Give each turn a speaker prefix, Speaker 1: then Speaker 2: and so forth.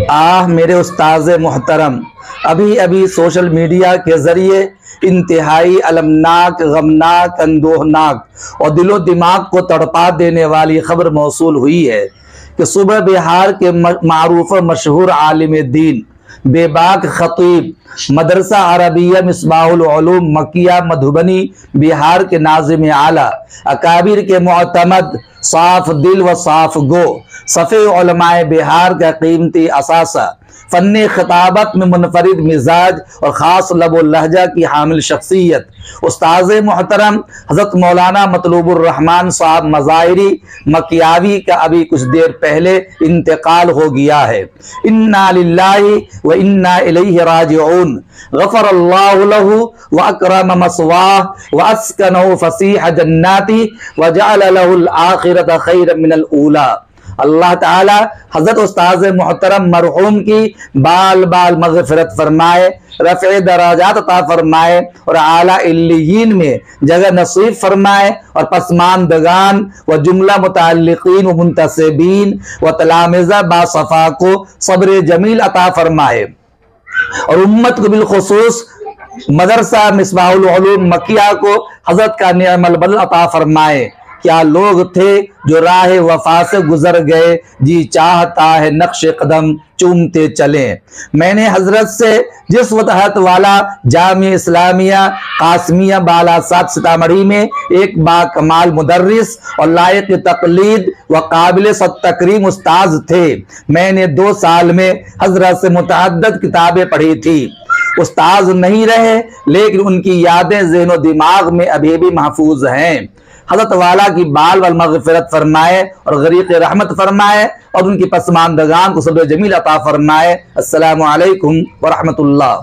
Speaker 1: मेरे उस्ताद मोहतरम, अभी अभी सोशल मीडिया के ज़रिए इंतहाई अलमनाक, गमनाक, अंदोहनाक और दिलो दिमाग को तड़पा देने वाली खबर मौसूल हुई है कि सुबह बिहार के मारूफ मशहूर आलिम दीन, बेबाक खतीब, मदरसा अरबिया मिसबाहुल उलूम मकिया मधुबनी बिहार के नाज़िम आला, अकाबिर के मुअतमद, साफ दिल व साफ गो, सफ़े उलमाए बिहार का कीमती असासा, फ़न्ने खिताबत में मुनफरिद मिजाज और ख़ास लब और लहजा की हामिल शख्सियत उस्ताद मोहतरम हज़रत मौलाना मतलूबुर रहमान साहब मज़ाहिरी मकियावी का अभी कुछ देर पहले इंतकाल हो गया है। इन्ना लिल्लाहि व इन्ना इलैहि राजिऊन। गफ़रल्लाहु लहु व अकरम मस्वाह व अस्कनहु फसीह जन्नाती व जअल लहुल आखिरत खैरन मिनल ऊला। अल्लाह ताला हज़रत उस्ताद मोहतरम मरहूम की बाल बाल मग़फ़िरत फरमाए, रफ़े दराजात अता फरमाए और आला इल्लियीन में जगह नसीब फरमाए और पसमानदगान व जुमला मुतअल्लिक़ीन व मुंतसिबीन व तलामिज़ा बासफ़ा को सब्र जमील अता फरमाए और उम्मत को बिलखुसूस मदरसा मिसबाहुल उलूम मकिया को हज़रत का निअमल बदल अता फरमाए। क्या लोग थे जो राह वफा से गुजर गए, जी चाहता है नक्श कदम चूमते चलें। मैंने हजरत से जिस वतहत वाला जामिया इस्लामिया कासमिया बालासात सीतामढ़ी में एक बाकमाल मुदर्रिस और लायक तकलीद व काबिल तकरीम उस्ताद थे, मैंने 2 साल में हजरत से मुतअद्दिद किताबें पढ़ी थी। उस्ताद नहीं रहे लेकिन उनकी यादें ज़हन दिमाग में अभी भी महफूज हैं। हज़रत वाला की बाल वल मग़फ़िरत फरमाए और गरीक़ रहमत फरमाए और उनकी पसमानदगान को सब्र जमील अता फरमाए। अस्सलामु अलैकुम व रहमतुल्लाह।